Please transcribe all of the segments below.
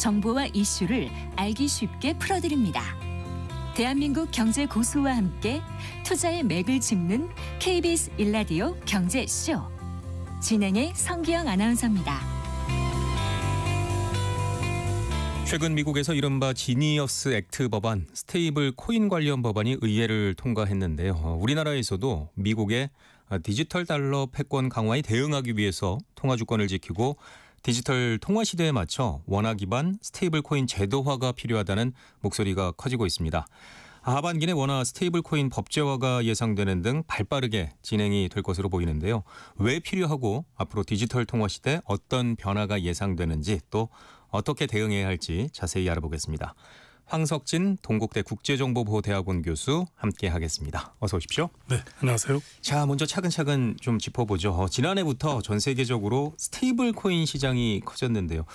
정보와 이슈를 알기 쉽게 풀어드립니다. 대한민국 경제 고수와 함께 투자의 맥을 짚는 KBS 1라디오 경제쇼. 진행의 성기영 아나운서입니다. 최근 미국에서 이른바 지니어스 액트 법안, 스테이블 코인 관련 법안이 의회를 통과했는데요. 우리나라에서도 미국의 디지털 달러 패권 강화에 대응하기 위해서 통화 주권을 지키고 디지털 통화 시대에 맞춰 원화 기반 스테이블 코인 제도화가 필요하다는 목소리가 커지고 있습니다. 하반기 내 원화 스테이블 코인 법제화가 예상되는 등 발빠르게 진행이 될 것으로 보이는데요. 왜 필요하고 앞으로 디지털 통화 시대 어떤 변화가 예상되는지 또 어떻게 대응해야 할지 자세히 알아보겠습니다. 황석진 동국대 국제정보보호대학원 교수 함께하겠습니다. 어서 오십시오. 네, 안녕하세요. 자, 먼저 차근차근 좀 짚어보죠. 지난해부터 전 세계적으로 스테이블 코인 시장이 커졌는데요.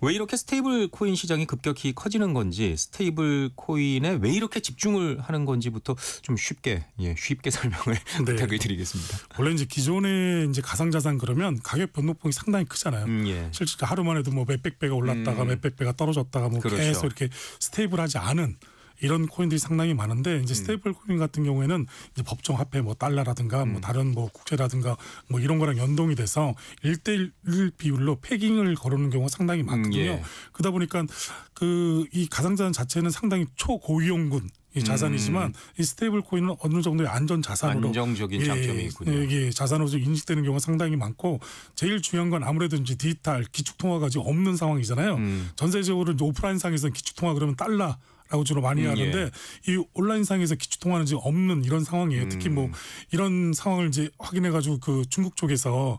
왜 이렇게 스테이블 코인 시장이 급격히 커지는 건지, 스테이블 코인에 왜 이렇게 집중을 하는 건지부터 좀 쉽게 설명을 부탁을 드리겠습니다. 원래 이제 기존에 이제 가상자산 그러면 가격 변동폭이 상당히 크잖아요. 실제 하루만 해도 뭐 몇백 배가 올랐다가 몇백 배가 떨어졌다가 뭐 그렇죠. 계속 이렇게 스테이블하지 않은 이런 코인들이 상당히 많은데 이제 스테이블 코인 같은 경우에는 이제 법정 화폐 뭐 달러라든가 뭐 다른 뭐 국채라든가 뭐 이런 거랑 연동이 돼서 1대1 비율로 패깅을 거르는 경우가 상당히 많거든요. 그러다 보니까 이 가상자산 자체는 상당히 초고위험군 이 자산이지만 이 스테이블 코인은 어느 정도의 안전 자산으로 안정적인 장점이 있군요. 이게 자산으로 인식되는 경우가 상당히 많고 제일 중요한 건 아무래도 이제 디지털 기축 통화가 지금 없는 상황이잖아요. 전세적으로 이제 오프라인상에서는 기축 통화 그러면 달러라고 주로 많이 하는데 이 온라인상에서 기축 통화는 지금 없는 이런 상황이에요. 특히 뭐 이런 상황을 이제 확인해가지고 그 중국 쪽에서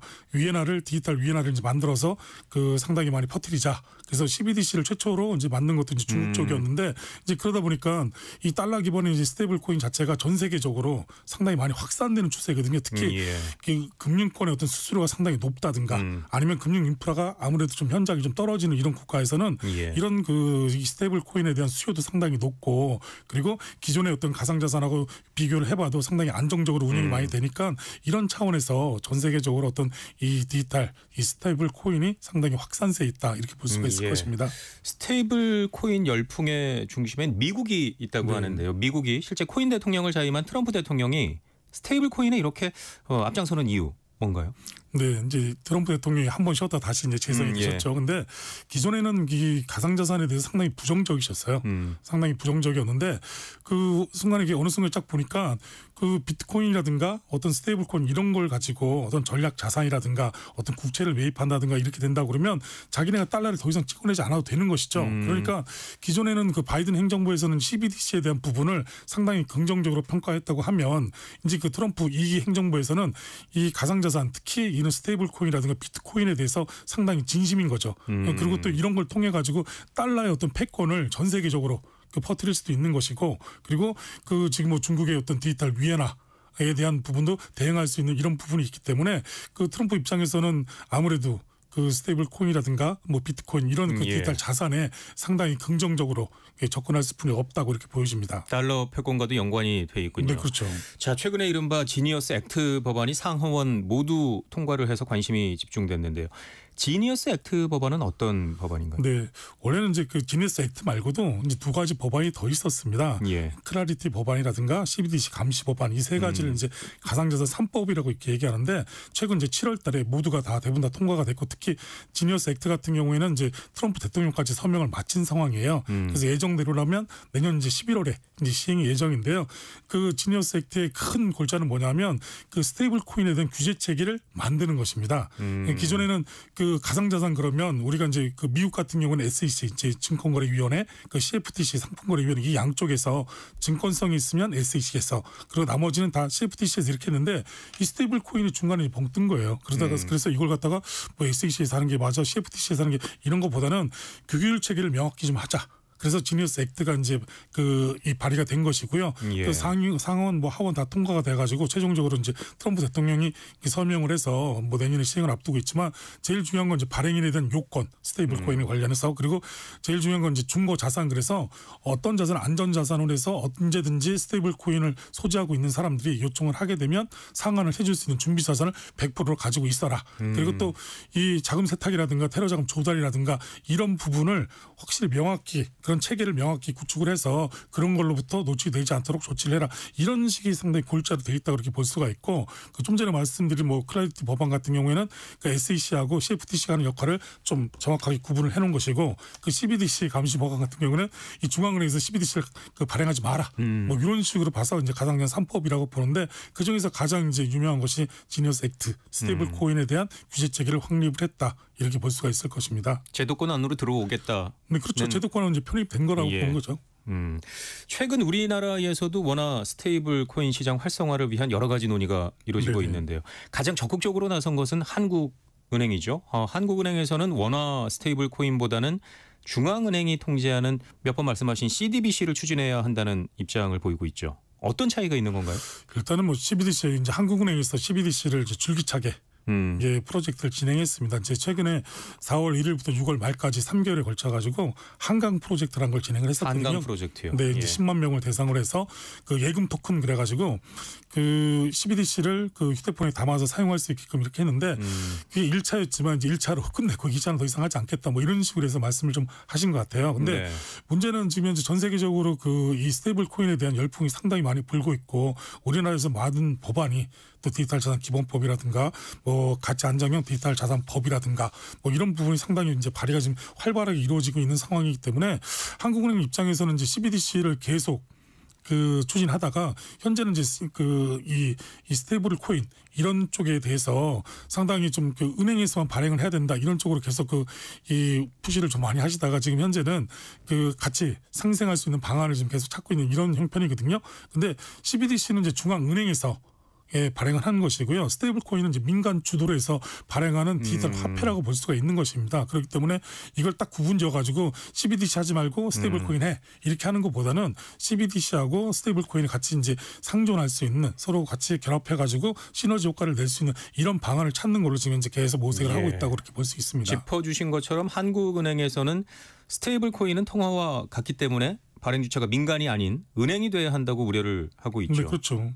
디지털 위엔화를 이제 만들어서 그 상당히 많이 퍼뜨리자. 그래서 CBDC를 최초로 이제 만든 것도 이제 중국 쪽이었는데 이제 그러다 보니까 이 달러 기반의 이제 스테이블 코인 자체가 전 세계적으로 상당히 많이 확산되는 추세거든요. 특히 그 금융권의 어떤 수수료가 상당히 높다든가 아니면 금융 인프라가 아무래도 좀 현저하게 좀 떨어지는 이런 국가에서는 이런 이 스테이블 코인에 대한 수요도 상당히 높고 그리고 기존의 어떤 가상자산하고 비교를 해봐도 상당히 안정적으로 운영이 많이 되니까 이런 차원에서 전 세계적으로 어떤 이 디지털 이 스테이블 코인이 상당히 확산세에 있다 이렇게 볼 수가 있을 것입니다. 스테이블 코인 열풍의 중심엔 미국이 있다고 하는데요. 미국이 실제 코인 대통령을 자임한 트럼프 대통령이 스테이블 코인에 이렇게 앞장서는 이유 뭔가요? 네, 이제 트럼프 대통령이 한 번 쉬었다 다시 이제 재선이 되셨죠. 근데 기존에는 이 가상자산에 대해서 상당히 부정적이셨어요. 상당히 부정적이었는데 그 순간에 어느 순간 딱 보니까 그 비트코인이라든가 어떤 스테이블 코인 이런 걸 가지고 어떤 전략 자산이라든가 어떤 국채를 매입한다든가 이렇게 된다 그러면 자기네가 달러를 더 이상 찍어내지 않아도 되는 것이죠. 그러니까 기존에는 그 바이든 행정부에서는 CBDC에 대한 부분을 상당히 긍정적으로 평가했다고 하면 이제 그 트럼프 2기 행정부에서는 이 가상자산 특히 이런 스테이블 코인이라든가 비트코인에 대해서 상당히 진심인 거죠. 그리고 또 이런 걸 통해 가지고 달러의 어떤 패권을 전 세계적으로 퍼뜨릴 수도 있는 것이고 그리고 그 지금 뭐 중국의 어떤 디지털 위엔화에 대한 부분도 대응할 수 있는 이런 부분이 있기 때문에 그 트럼프 입장에서는 아무래도 그 스테이블 코인이라든가 뭐 비트코인 이런 그 디지털 자산에 상당히 긍정적으로 접근할 수뿐이 없다고 이렇게 보여집니다. 달러 패권과도 연관이 돼 있군요. 네, 그렇죠. 자, 최근에 이른바 지니어스 액트 법안이 상하원 모두 통과를 해서 관심이 집중됐는데요. 지니어스 액트 법안은 어떤 법안인가요? 네, 원래는 이제 그 지니어스 액트 말고도 이제 두 가지 법안이 더 있었습니다. 클라리티 법안이라든가 CBDC 감시 법안 이 세 가지를 이제 가상자산 3법이라고 이렇게 얘기하는데 최근 이제 7월달에 모두가 대부분 다 통과가 됐고 특히 지니어스 액트 같은 경우에는 이제 트럼프 대통령까지 서명을 마친 상황이에요. 그래서 예정대로라면 내년 이제 11월에 이제 시행이 예정인데요. 그 지니어스 액트의 큰 골자는 뭐냐면 그 스테이블 코인에 대한 규제 체계를 만드는 것입니다. 기존에는 그 가상자산 그러면 우리가 이제 그 미국 같은 경우는 SEC 이제 증권거래위원회, 그 CFTC 상품거래위원회 이 양쪽에서 증권성이 있으면 SEC에서 그리고 나머지는 다 CFTC에서 이렇게 했는데 이 스테이블 코인이 중간에 벙 뜬 거예요. 그래서 이걸 갖다가 뭐 SEC에서 하는 게 맞아, CFTC에서 하는 게 이런 것보다는 규율 체계를 명확히 좀 하자. 그래서 지니어스 액트가 이제 이 발의가 된 것이고요. 예. 그 상원 뭐 하원 다 통과가 돼가지고 최종적으로 이제 트럼프 대통령이 서명을 해서 뭐 내년에 시행을 앞두고 있지만 제일 중요한 건 이제 발행인에 대한 요건 스테이블 코인에 관련해서 그리고 제일 중요한 건 이제 중고 자산 그래서 어떤 자산 안전 자산으로 해서 언제든지 스테이블 코인을 소지하고 있는 사람들이 요청을 하게 되면 상환을 해줄 수 있는 준비 자산을 100%를 가지고 있어라. 그리고 또 이 자금 세탁이라든가 테러 자금 조달이라든가 이런 부분을 확실히 명확히 그런 체계를 명확히 구축을 해서 그런 걸로부터 노출되지 않도록 조치를 해라. 이런 식이 상당히 골자로 돼 있다 그렇게 볼 수가 있고 좀 전에 말씀드린 뭐 클라리티 법안 같은 경우에는 그 SEC하고 CFTC가 하는 역할을 좀 정확하게 구분을 해놓은 것이고 그 CBDC 감시 법안 같은 경우는 이 중앙은행에서 CBDC를 발행하지 마라. 뭐 이런 식으로 봐서 이제 가장 3법이라고 보는데 그 중에서 가장 이제 유명한 것이 지니어스 액트 스테이블 코인에 대한 규제 체계를 확립을 했다. 이렇게 볼 수가 있을 것입니다. 제도권 안으로 들어오겠다. 네, 그렇죠. 제도권은 이제 편입된 거라고 보는 거죠. 최근 우리나라에서도 워낙 스테이블 코인 시장 활성화를 위한 여러 가지 논의가 이루어지고 있는데요. 가장 적극적으로 나선 것은 한국은행이죠. 한국은행에서는 원화 스테이블 코인보다는 중앙은행이 통제하는 몇 번 말씀하신 CDBC를 추진해야 한다는 입장을 보이고 있죠. 어떤 차이가 있는 건가요? 일단은 뭐 CBDC 이제 한국은행에서 CBDC를 이제 줄기차게 프로젝트를 진행했습니다. 이제 최근에 4월 1일부터 6월 말까지 3개월에 걸쳐 가지고 한강 프로젝트라는 걸 진행을 했었거든요. 한강 프로젝트요. 네, 이제 10만 명을 대상으로 해서 그 예금 토큰 그래 가지고 그 CBDC를 그 휴대폰에 담아서 사용할 수 있게끔 이렇게 했는데 그게 1차였지만 이제 1차로 끝내고 2차는 더 이상 하지 않겠다. 뭐 이런 식으로 해서 말씀을 좀 하신 것 같아요. 근데 문제는 지금 현재 전 세계적으로 그 이 스테이블 코인에 대한 열풍이 상당히 많이 불고 있고 우리나라에서 많은 법안이 또 디지털 자산 기본법이라든가 뭐 가치 안정형 디지털 자산 법이라든가 뭐 이런 부분이 상당히 이제 발의가 지금 활발하게 이루어지고 있는 상황이기 때문에 한국은행 입장에서는 이제 CBDC를 계속 그 추진하다가 현재는 이제 이 스테이블 코인 이런 쪽에 대해서 상당히 좀 그 은행에서만 발행을 해야 된다 이런 쪽으로 계속 이 푸시를 좀 많이 하시다가 지금 현재는 그 같이 상생할 수 있는 방안을 지금 계속 찾고 있는 이런 형편이거든요. 근데 CBDC는 이제 중앙은행에서 발행을 하는 것이고요. 스테이블 코인은 이제 민간 주도로 해서 발행하는 디지털 화폐라고 볼 수가 있는 것입니다. 그렇기 때문에 이걸 딱 구분지어 가지고 CBDC 하지 말고 스테이블 코인 해 이렇게 하는 것보다는 CBDC하고 스테이블 코인이 같이 이제 상존할 수 있는 서로 같이 결합해 가지고 시너지 효과를 낼 수 있는 이런 방안을 찾는 걸로 지금 이제 계속 모색을 하고 있다고 그렇게 볼 수 있습니다. 짚어주신 것처럼 한국은행에서는 스테이블 코인은 통화와 같기 때문에 발행 주체가 민간이 아닌 은행이 돼야 한다고 우려를 하고 있죠. 네, 그렇죠.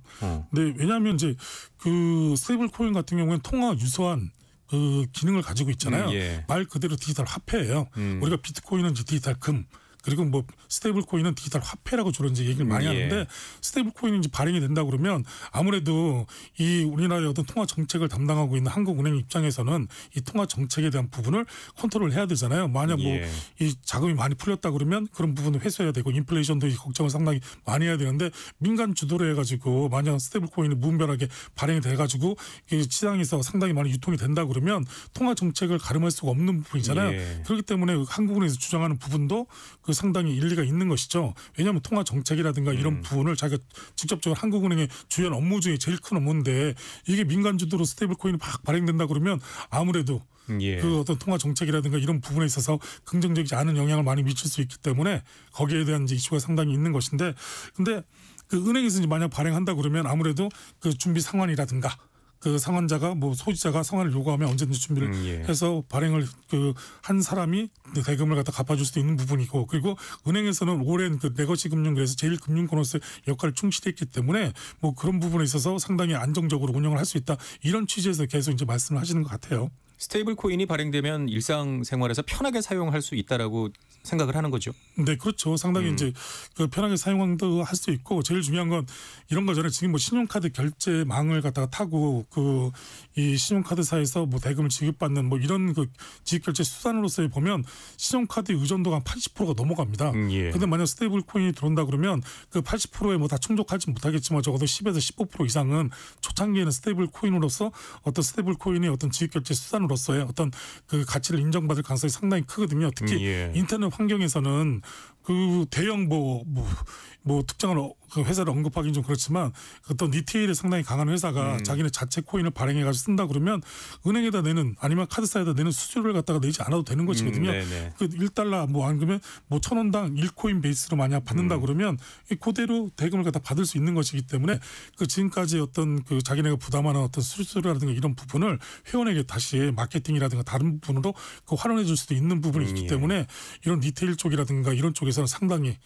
네, 왜냐하면 이제 그 스테이블 코인 같은 경우에는 통화 유사한 그 기능을 가지고 있잖아요. 말 그대로 디지털 화폐예요. 우리가 비트코인은 이제 디지털 금. 그리고 뭐 스테이블 코인은 디지털 화폐라고 주로 이제 얘기를 많이 하는데 스테이블 코인이 이제 발행이 된다 그러면 아무래도 이 우리나라의 어떤 통화 정책을 담당하고 있는 한국은행 입장에서는 이 통화 정책에 대한 부분을 컨트롤해야 되잖아요. 만약 뭐 이 자금이 많이 풀렸다 그러면 그런 부분을 회수해야 되고 인플레이션도 걱정을 상당히 많이 해야 되는데 민간 주도로 해가지고 만약 스테이블 코인이 무분별하게 발행이 돼가지고 시장에서 상당히 많이 유통이 된다 그러면 통화 정책을 가름할 수가 없는 부분이잖아요. 그렇기 때문에 한국은행에서 주장하는 부분도 그 상당히 일리가 있는 것이죠. 왜냐하면 통화 정책이라든가 이런 부분을 자기가 직접적으로 한국은행의 주요 업무 중에 제일 큰 업무인데 이게 민간 주도로 스테이블 코인이 막 발행된다 그러면 아무래도 그 어떤 통화 정책이라든가 이런 부분에 있어서 긍정적이지 않은 영향을 많이 미칠 수 있기 때문에 거기에 대한 이제 이슈가 상당히 있는 것인데 근데 그 은행에서 이제 만약 발행한다 그러면 아무래도 그 준비 상환이라든가 그 상환자가 뭐 소지자가 상환을 요구하면 언제든지 준비를 해서 발행을 그 한 사람이 대금을 갖다 갚아줄 수도 있는 부분이고 그리고 은행에서는 오랜 그 레거시 금융 그래서 제일 금융권으로서의 역할을 충실했기 때문에 뭐 그런 부분에 있어서 상당히 안정적으로 운영을 할 수 있다 이런 취지에서 계속 이제 말씀을 하시는 것 같아요. 스테이블 코인이 발행되면 일상생활에서 편하게 사용할 수 있다라고 생각을 하는 거죠. 네, 그렇죠. 상당히 이제 그 편하게 사용도 할 수 있고 제일 중요한 건 이런 거잖아요. 지금 뭐 신용카드 결제망을 갖다가 타고 그 이 신용카드사에서 뭐 대금을 지급받는 뭐 이런 그 지급결제 수단으로서 보면 신용카드 의존도가 한 80%가 넘어갑니다. 근데 만약 스테이블 코인이 들어온다 그러면 그 80%에 뭐 다 충족하지 못하겠지만 적어도 10에서 15% 이상은 초창기에는 스테이블 코인으로서 어떤 스테이블 코인의 어떤 지급결제 수단으로서의 어떤 그 가치를 인정받을 가능성이 상당히 크거든요. 특히 인터넷 환경에서는 그 대형 뭐 특정한 그 회사를 언급하기는 좀 그렇지만 어떤 리테일에 상당히 강한 회사가 자기네 자체 코인을 발행해가지고 쓴다 그러면 은행에다 내는 아니면 카드사에다 내는 수수료를 갖다가 내지 않아도 되는 것이거든요. 그 1달러 뭐 안 그러면 뭐 1,000원당 1코인 베이스로 만약 받는다 그러면 그대로 대금을 갖다 받을 수 있는 것이기 때문에 그 지금까지 어떤 그 자기네가 부담하는 어떤 수수료라든가 이런 부분을 회원에게 다시 마케팅이라든가 다른 부분으로 그 환원해 줄 수도 있는 부분이 있기 때문에 이런 리테일 쪽이라든가 이런 쪽에서는 상당히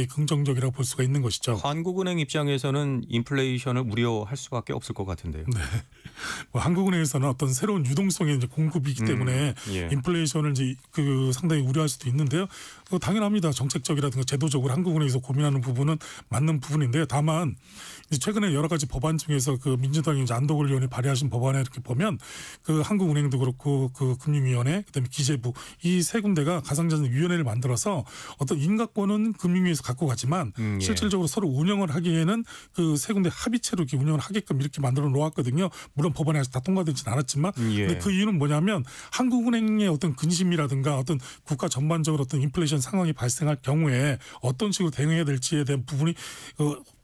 긍정적이라고 볼 수가 있는 것이죠. 한국은행 입장에서는 인플레이션을 우려할 수밖에 없을 것 같은데요. 네. 뭐 한국은행에서는 어떤 새로운 유동성의 이제 공급이기 때문에 인플레이션을 이제 그 상당히 우려할 수도 있는데요. 당연합니다. 정책적이라든가 제도적으로 한국은행에서 고민하는 부분은 맞는 부분인데요. 다만 이제 최근에 여러 가지 법안 중에서 그 민주당이 이제 안도걸 의원이 발의하신 법안에 이렇게 보면 그 한국은행도 그렇고 그 금융위원회 그다음에 기재부 이 세 군데가 가상자산위원회를 만들어서 어떤 인가권은 금융위에서 갖고 가지만 실질적으로 서로 운영을 하기에는 그 세 군데 합의체로 이렇게 운영을 하게끔 이렇게 만들어 놓았거든요. 물론 법안에 아직 다 통과되지는 않았지만 근데 그 이유는 뭐냐면 한국은행의 어떤 근심이라든가 어떤 국가 전반적으로 어떤 인플레이션 상황이 발생할 경우에 어떤 식으로 대응해야 될지에 대한 부분이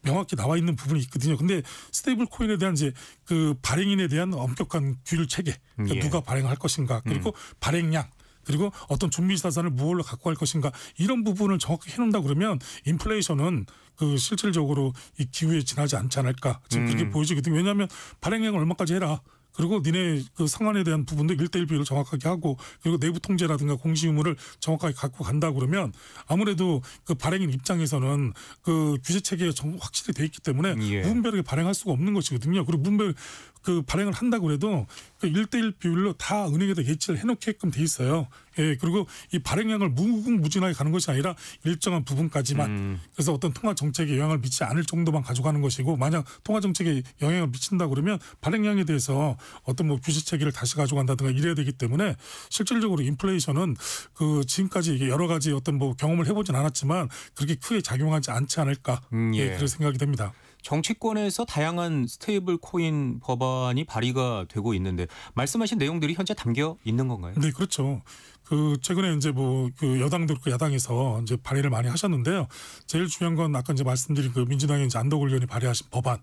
명확히 나와 있는 부분이 있거든요. 근데 스테이블 코인에 대한 이제 그 발행인에 대한 엄격한 규율 체계 그러니까 누가 발행할 것인가 그리고 발행량 그리고 어떤 준비 자산을 무엇로 갖고 갈 것인가 이런 부분을 정확히 해놓는다 그러면 인플레이션은 그 실질적으로 이 기후에 지나지 않지 않을까 지금 그렇게 보여지거든요. 왜냐하면 발행량을 얼마까지 해라. 그리고 니네 그 상한에 대한 부분도 1:1 비율을 정확하게 하고 그리고 내부 통제라든가 공시 의무를 정확하게 갖고 간다 그러면 아무래도 그 발행인 입장에서는 그 규제 체계가 확실히 돼 있기 때문에 무분별하게 발행할 수가 없는 것이거든요. 그리고 무분별 그 발행을 한다고 해도 그 1:1 비율로 다 은행에다 예치를 해놓게끔 돼 있어요. 예, 그리고 이 발행량을 무궁무진하게 가는 것이 아니라 일정한 부분까지만 그래서 어떤 통화 정책에 영향을 미치지 않을 정도만 가져가는 것이고 만약 통화 정책에 영향을 미친다 그러면 발행량에 대해서 어떤 뭐 규제 체계를 다시 가져간다든가 이래야 되기 때문에 실질적으로 인플레이션은 그 지금까지 이게 여러 가지 어떤 뭐 경험을 해보진 않았지만 그렇게 크게 작용하지 않지 않을까 예, 그런 생각이 됩니다. 정치권에서 다양한 스테이블 코인 법안이 발의가 되고 있는데 말씀하신 내용들이 현재 담겨 있는 건가요? 네, 그렇죠. 그 최근에 이제 뭐 그 여당도 그렇고 야당에서 이제 발의를 많이 하셨는데요. 제일 중요한 건 아까 이제 말씀드린 그 민주당의 이제 안도걸 의원이 발의하신 법안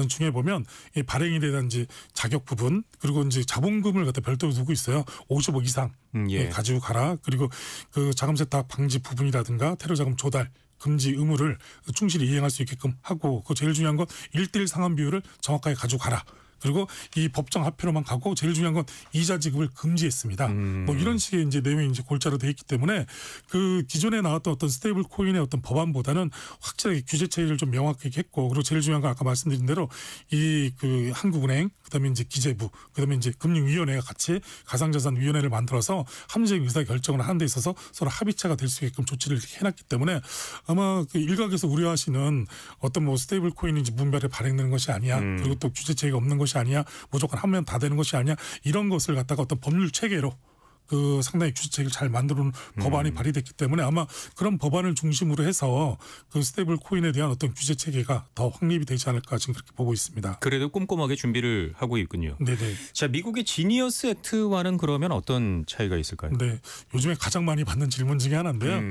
중에 보면 이 발행에 대한 이제 자격 부분 그리고 이제 자본금을 갖다 별도로 두고 있어요. 50억 이상 가지고 가라. 그리고 그 자금 세탁 방지 부분이라든가 테러 자금 조달 금지 의무를 충실히 이행할 수 있게끔 하고 그 제일 중요한 건 1:1 상환 비율을 정확하게 가져가라. 그리고 이 법정 화폐로만 가고 제일 중요한 건 이자 지급을 금지했습니다. 뭐 이런 식의 이제 내용이 이제 골자로 돼 있기 때문에 그 기존에 나왔던 어떤 스테이블 코인의 어떤 법안보다는 확실하게 규제 체계를 좀 명확하게 했고 그리고 제일 중요한 건 아까 말씀드린 대로 이 그 한국은행 그다음에 이제 기재부 그다음에 이제 금융위원회가 같이 가상자산위원회를 만들어서 합리적인 의사 결정을 하는 데 있어서 서로 합의체가 될 수 있게끔 조치를 이렇게 해놨기 때문에 아마 그 일각에서 우려하시는 어떤 뭐 스테이블 코인이 이제 무분별하게 발행되는 것이 아니야 그리고 또 규제 체계가 없는 것이 아니야 무조건 하면 다 되는 것이 아니야 이런 것을 갖다가 어떤 법률 체계로 그 상당히 규제 체계를 잘 만들어 놓은 법안이 발의됐기 때문에 아마 그런 법안을 중심으로 해서 그 스테이블 코인에 대한 어떤 규제 체계가 더 확립이 되지 않을까 지금 그렇게 보고 있습니다. 그래도 꼼꼼하게 준비를 하고 있군요. 네네. 자, 미국의 지니어스 액트와는 그러면 어떤 차이가 있을까요? 네, 요즘에 가장 많이 받는 질문 중에 하나인데요.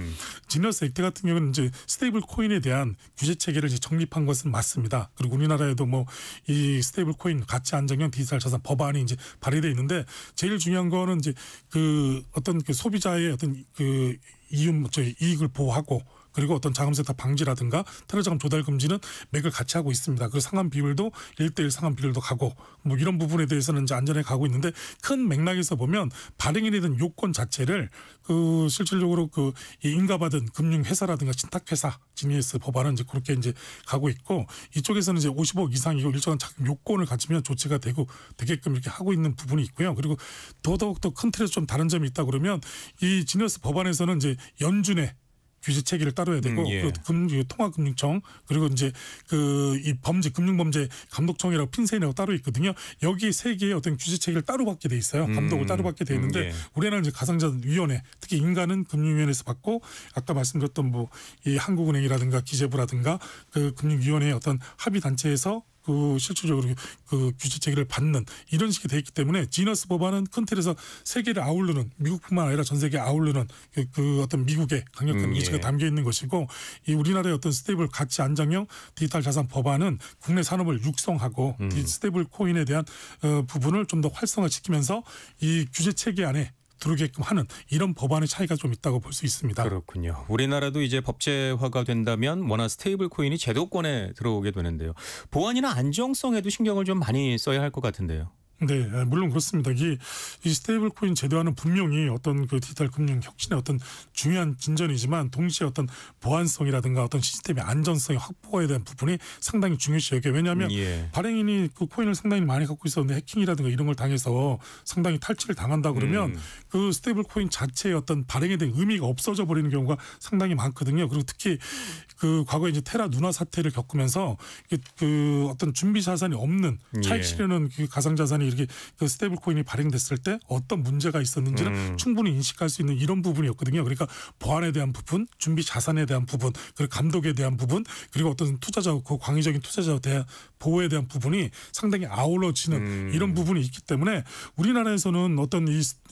지니어스 액트 같은 경우는 이제 스테이블 코인에 대한 규제 체계를 이제 정립한 것은 맞습니다. 그리고 우리나라에도 뭐 이 스테이블 코인 가치 안정형 디지털 자산 법안이 이제 발의돼 있는데 제일 중요한 거는 이제 그 어떤 그 소비자의 어떤 그 이익을 보호하고 그리고 어떤 자금 세탁 방지라든가 테러 자금 조달 금지는 맥을 같이 하고 있습니다. 그리고 상환 비율도 1:1 상환 비율도 가고 뭐 이런 부분에 대해서는 이제 안전하게 가고 있는데 큰 맥락에서 보면 발행인에 대한 요건 자체를 그 실질적으로 그 인가받은 금융회사라든가 신탁회사 지니어스 법안은 이제 그렇게 이제 가고 있고 이쪽에서는 이제 50억 이상이고 일정한 자금 요건을 가지면 조치가 되게끔 이렇게 하고 있는 부분이 있고요. 그리고 더더욱 더 큰 틀에서 좀 다른 점이 있다 그러면 이 지니어스 법안에서는 이제 연준의 규제 체계를 따라야 되고 그 통화금융청 그리고 이제 그 이 범죄 금융범죄 감독청이라고 핀셋이라고 따로 있거든요. 여기 세 개의 어떤 규제 체계를 따로 받게 돼 있어요. 감독을 따로 받게 돼 있는데 우리나라는 이제 가상자산위원회 특히 인가는 금융위원회에서 받고 아까 말씀드렸던 뭐 이 한국은행이라든가 기재부라든가 그 금융위원회의 어떤 합의 단체에서 그 실질적으로 그 규제 체계를 받는 이런 식이 돼 있기 때문에 지너스 법안은 큰 틀에서 세계를 아우르는 미국뿐만 아니라 전 세계에 아우르는 그 어떤 미국의 강력한 의지가 담겨 있는 것이고 이 우리나라의 어떤 스테이블 가치 안정형 디지털 자산 법안은 국내 산업을 육성하고 스테이블 코인에 대한 부분을 좀 더 활성화시키면서 이 규제 체계 안에 들어오게끔 하는 이런 법안의 차이가 좀 있다고 볼 수 있습니다. 그렇군요. 우리나라도 이제 법제화가 된다면 워낙 스테이블 코인이 제도권에 들어오게 되는데요. 보안이나 안정성에도 신경을 좀 많이 써야 할 것 같은데요. 네, 물론 그렇습니다. 이 스테이블 코인 제도화는 분명히 어떤 그 디지털 금융 혁신의 어떤 중요한 진전이지만 동시에 어떤 보안성이라든가 어떤 시스템의 안전성의 확보에 대한 부분이 상당히 중요시 여겨요. 왜냐하면 발행인이 그 코인을 상당히 많이 갖고 있었는데 해킹이라든가 이런 걸 당해서 상당히 탈취를 당한다 그러면 그 스테이블 코인 자체의 어떤 발행에 대한 의미가 없어져 버리는 경우가 상당히 많거든요. 그리고 특히 그 과거에 이제 테라 누나 사태를 겪으면서 그 어떤 준비 자산이 없는 차익 실현은 그 가상 자산이 이렇게 그 스테이블 코인이 발행됐을 때 어떤 문제가 있었는지를 충분히 인식할 수 있는 이런 부분이었거든요. 그러니까 보안에 대한 부분, 준비 자산에 대한 부분, 그리고 감독에 대한 부분, 그리고 어떤 투자자, 그 광의적인 투자자에 대한 보호에 대한 부분이 상당히 아울러지는 이런 부분이 있기 때문에 우리나라에서는 어떤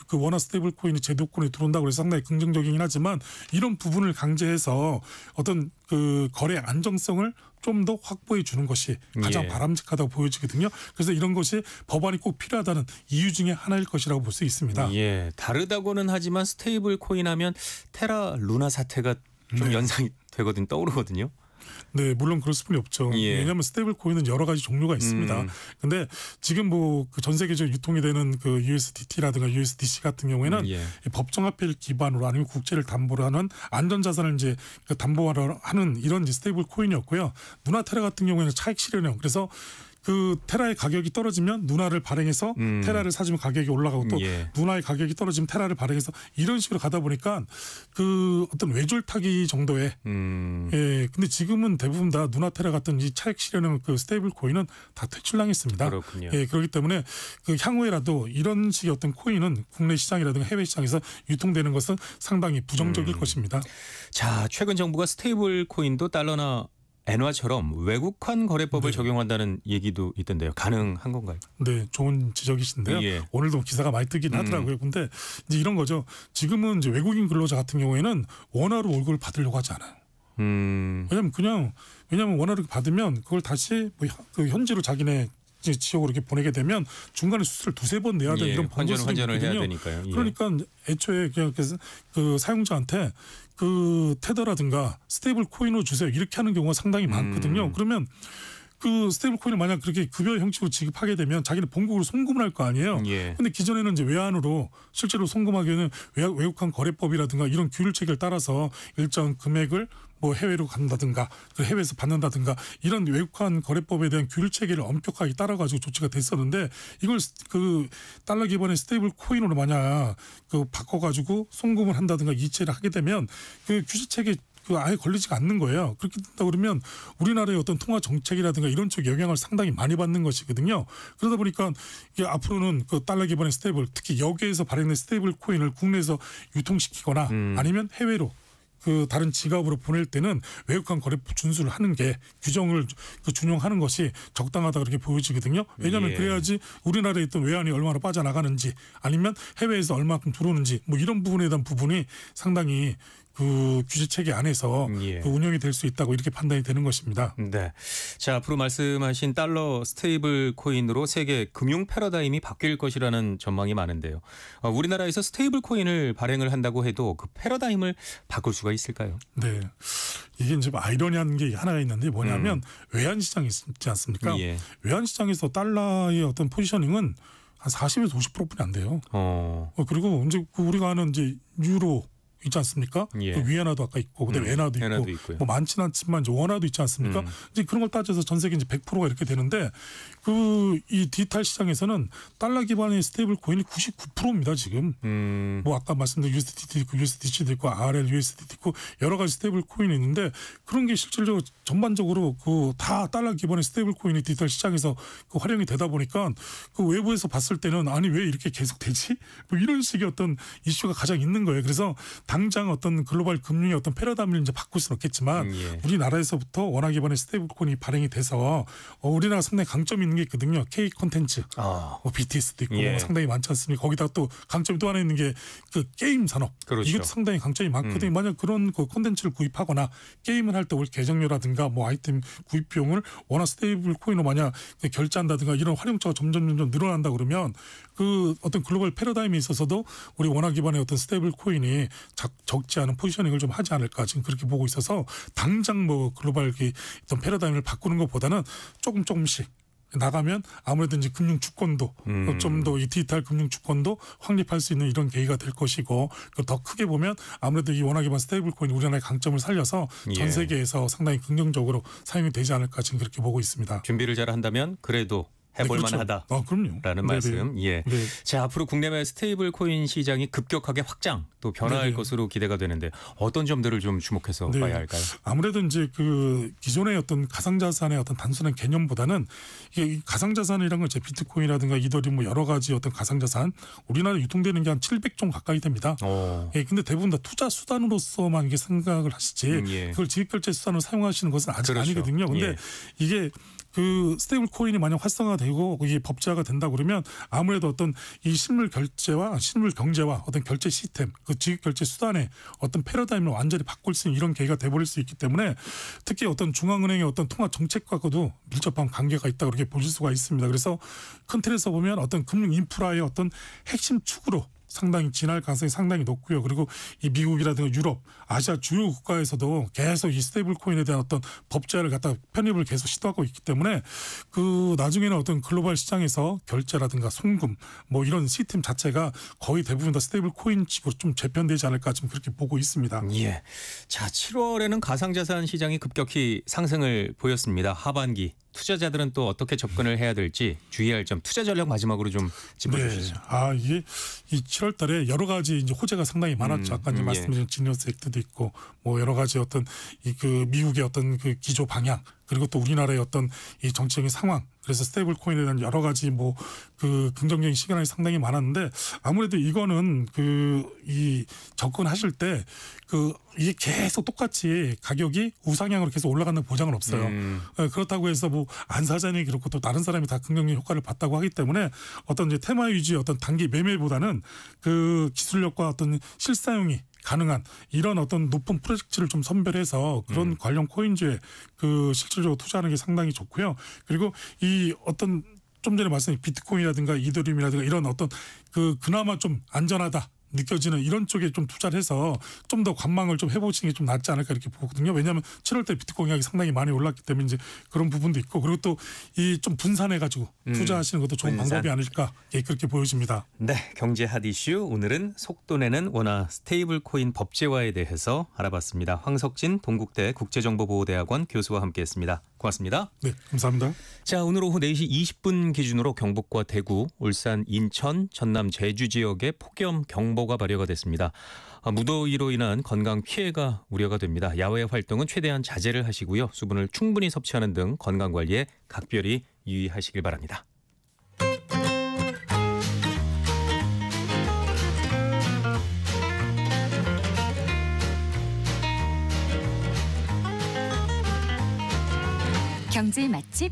그 워낙 스테이블 코인이 제도권에 들어온다고 해서 상당히 긍정적이긴 하지만 이런 부분을 강제해서 어떤 그 거래 안정성을 좀 더 확보해 주는 것이 가장 바람직하다고 보여지거든요. 그래서 이런 것이 법안이 꼭 필요하다는 이유 중에 하나일 것이라고 볼 수 있습니다. 예, 다르다고는 하지만 스테이블 코인 하면 테라 루나 사태가 좀 연상이 되거든요. 떠오르거든요. 네, 물론 그럴 수뿐이 없죠. 왜냐하면 스테이블 코인은 여러 가지 종류가 있습니다. 근데 지금 뭐 그 전 세계적으로 유통이 되는 그 USDT라든가 USDC 같은 경우에는 법정화폐를 기반으로 아니면 국채를 담보로 하는 안전자산을 이제 그 담보로 하는 이런 이제 스테이블 코인이었고요. 누나 테라 같은 경우에는 차익 실현형. 그래서 그 테라의 가격이 떨어지면 누나를 발행해서 테라를 사주면 가격이 올라가고 또 누나의 가격이 떨어지면 테라를 발행해서 이런 식으로 가다 보니까 그 어떤 외줄타기 정도의 근데 지금은 대부분 다 누나 테라 같은 이 차익 실현형 그 스테이블 코인은 다 퇴출당했습니다. 그렇군요. 그렇기 때문에 그 향후에라도 이런 식의 어떤 코인은 국내 시장이라든가 해외 시장에서 유통되는 것은 상당히 부정적일 것입니다. 자, 최근 정부가 스테이블 코인도 달러나 엔화처럼 외국환 거래법을 적용한다는 얘기도 있던데요. 가능한 건가요? 네, 좋은 지적이신데요. 오늘도 기사가 많이 뜨긴 하더라고요. 근데 이제 이런 거죠. 지금은 이제 외국인 근로자 같은 경우에는 원화로 월급을 받으려고 하지 않아요. 왜냐면 원화를 받으면 그걸 다시 뭐 그 현지로 자기네 지역으로 이렇게 보내게 되면 중간에 수수료를 두세 번 내야 되는 이런 환전을 해야 되니까요. 그러니까 애초에 그냥 그 사용자한테 그 테더라든가 스테이블 코인으로 주세요 이렇게 하는 경우가 상당히 많거든요. 그러면 그 스테이블 코인을 만약 그렇게 급여 형식으로 지급하게 되면 자기는 본국으로 송금을 할 거 아니에요. 근데 기존에는 이제 외환으로 실제로 송금하기에는 외국환 거래법이라든가 이런 규율 체계를 따라서 일정 금액을 뭐 해외로 간다든가 해외에서 받는다든가 이런 외국환 거래법에 대한 규율 체계를 엄격하게 따라가지고 조치가 됐었는데 이걸 그 달러 기반의 스테이블 코인으로 만약 그 바꿔가지고 송금을 한다든가 이체를 하게 되면 그 규제 체계 그 아예 걸리지가 않는 거예요. 그렇게 된다 그러면 우리나라의 어떤 통화 정책이라든가 이런 쪽 영향을 상당히 많이 받는 것이거든요. 그러다 보니까 이게 앞으로는 그 달러 기반의 스테이블 특히 여기에서 발행된 스테이블 코인을 국내에서 유통시키거나 아니면 해외로 그 다른 지갑으로 보낼 때는 외국환 거래법 준수를 하는 게 규정을 그 준용하는 것이 적당하다 그렇게 보여지거든요. 왜냐하면 그래야지 우리나라에 있던 외환이 얼마나 빠져나가는지 아니면 해외에서 얼마큼 들어오는지 뭐 이런 부분에 대한 부분이 상당히 그 규제 체계 안에서 그 운영이 될 수 있다고 이렇게 판단이 되는 것입니다. 네. 자, 앞으로 말씀하신 달러 스테이블 코인으로 세계 금융 패러다임이 바뀔 것이라는 전망이 많은데요. 우리나라에서 스테이블 코인을 발행을 한다고 해도 그 패러다임을 바꿀 수가 있을까요? 네. 이게 이제 아이러니한 게 하나가 있는데 뭐냐면 외환 시장이 있지 않습니까? 외환 시장에서 달러의 어떤 포지셔닝은 한 40에서 50%뿐이 안 돼요. 그리고 이제 우리가 아는 이제 유로 있지 않습니까? 그 위안화도 아까 있고 그다음에 엔화도 있고 뭐 많지는 않지만 이제 원화도 있지 않습니까? 이제 그런 걸 따져서 전 세계 이제 100%가 이렇게 되는데 그 이 디지털 시장에서는 달러 기반의 스테이블 코인이 99%입니다 지금. 뭐 아까 말씀드린 USDT 있고 USDC도 있고 RL, USDT 있고 여러 가지 스테이블 코인이 있는데 그런 게 실질적으로 전반적으로 그 다 달러 기반의 스테이블 코인이 디지털 시장에서 그 활용이 되다 보니까 그 외부에서 봤을 때는 아니 왜 이렇게 계속 되지? 뭐 이런 식의 어떤 이슈가 가장 있는 거예요. 그래서 당장 어떤 글로벌 금융의 어떤 패러다임을 이제 바꿀 수는 없겠지만 예. 우리나라에서부터 워낙 이번에 스테이블 코인이 발행이 돼서 우리나라 상당히 강점이 있는 게 있거든요. K 콘텐츠, 뭐 BTS도 있고 예. 상당히 많지 않습니까? 거기다 또 강점이 또 하나 있는 게 그 게임 산업. 그렇죠. 이것도 상당히 강점이 많거든요. 만약 그런 그 콘텐츠를 구입하거나 게임을 할 때 올 계정료라든가 뭐 아이템 구입 비용을 워낙 스테이블 코인으로 만약 결제한다든가 이런 활용처가 점점 늘어난다 그러면 그 어떤 글로벌 패러다임에 있어서도 우리 원화 기반의 어떤 스테이블 코인이 적지 않은 포지셔닝을 좀 하지 않을까 지금 그렇게 보고 있어서 당장 뭐 글로벌 어떤 패러다임을 바꾸는 것보다는 조금씩 나가면 아무래도 이제 금융 주권도 좀 더 이 디지털 금융 주권도 확립할 수 있는 이런 계기가 될 것이고 더 크게 보면 아무래도 이 원화 기반 스테이블 코인이 우리나라의 강점을 살려서 전 세계에서 상당히 긍정적으로 사용이 되지 않을까 지금 그렇게 보고 있습니다. 준비를 잘 한다면 그래도 해볼 그렇죠. 만하다. 그럼요. 라는 말씀. 예. 네. 자, 앞으로 국내외 스테이블 코인 시장이 급격하게 확장 또 변화할 것으로 기대가 되는데 어떤 점들을 좀 주목해서 봐야 할까요? 아무래도 이제 그 기존의 어떤 가상자산의 어떤 단순한 개념보다는 이게 가상자산이라는 건 이제 비트코인이라든가 이더리움 뭐 여러 가지 어떤 가상자산 우리나라에 유통되는 게 한 700종 가까이 됩니다. 예, 근데 대부분 다 투자 수단으로서만 이게 생각을 하시지 예. 그걸 지급결제 수단으로 사용하시는 것은 아직 그렇죠. 아니거든요. 근데 예. 이게 그 스테이블 코인이 만약 활성화되고 이게 법제화가 된다 그러면 아무래도 어떤 이 실물 결제와 실물 경제와 어떤 결제 시스템 그 지급 결제 수단의 어떤 패러다임을 완전히 바꿀 수 있는 이런 계기가 돼버릴 수 있기 때문에 특히 어떤 중앙은행의 어떤 통화 정책과도 밀접한 관계가 있다 그렇게 보실 수가 있습니다. 그래서 큰 틀에서 보면 어떤 금융 인프라의 어떤 핵심 축으로 상당히 진화할 가능성이 상당히 높고요. 그리고 이 미국이라든가 유럽, 아시아 주요 국가에서도 계속 이 스테이블 코인에 대한 어떤 법제화를 갖다 편입을 계속 시도하고 있기 때문에 그 나중에는 어떤 글로벌 시장에서 결제라든가 송금 뭐 이런 시스템 자체가 거의 대부분 다 스테이블 코인식으로 좀 재편되지 않을까 지금 그렇게 보고 있습니다. 예. 자, 7월에는 가상자산 시장이 급격히 상승을 보였습니다. 하반기. 투자자들은 또 어떻게 접근을 해야 될지 주의할 점 투자 전략 마지막으로 좀 짚어주시죠. 네. 이게 이 7월 달에 여러 가지 이제 호재가 상당히 많았죠. 아까 이제 말씀드린 지니어스 액트도 있고 뭐 여러 가지 어떤 이 그 미국의 어떤 그 기조 방향 그리고 또 우리나라의 어떤 이 정치적인 상황 그래서 스테이블 코인에 대한 여러 가지 뭐 그 긍정적인 시그널이 상당히 많았는데 아무래도 이거는 그 이 접근하실 때 그 이게 계속 똑같이 가격이 우상향으로 계속 올라가는 보장은 없어요. 그렇다고 해서 뭐 안 사자니 그렇고 또 다른 사람이 다 긍정적인 효과를 봤다고 하기 때문에 어떤 이제 테마 위주의 어떤 단기 매매보다는 그 기술력과 어떤 실사용이 가능한 이런 어떤 높은 프로젝트를 좀 선별해서 그런 관련 코인주에 그 실질적으로 투자하는 게 상당히 좋고요. 그리고 이 어떤 좀 전에 말씀드린 비트코인이라든가 이더리움이라든가 이런 어떤 그 그나마 좀 안전하다. 느껴지는 이런 쪽에 좀 투자를 해서 좀 더 관망을 좀 해보시는 게 좀 낫지 않을까 이렇게 보거든요. 왜냐하면 7월 때 비트코인 가격이 상당히 많이 올랐기 때문에 이제 그런 부분도 있고 그리고 또 이 좀 분산해가지고 투자하시는 것도 좋은 방법이 아닐까 그렇게 보여집니다. 네, 경제 핫 이슈 오늘은 속도 내는 원화 스테이블 코인 법제화에 대해서 알아봤습니다. 황석진 동국대 국제정보보호대학원 교수와 함께했습니다. 고맙습니다. 네, 감사합니다. 자, 오늘 오후 4시 20분 기준으로 경북과 대구, 울산, 인천, 전남, 제주 지역에 폭염 경보가 발효가 됐습니다. 무더위로 인한 건강 피해가 우려가 됩니다. 야외 활동은 최대한 자제를 하시고요. 수분을 충분히 섭취하는 등 건강관리에 각별히 유의하시길 바랍니다. 경제 맛집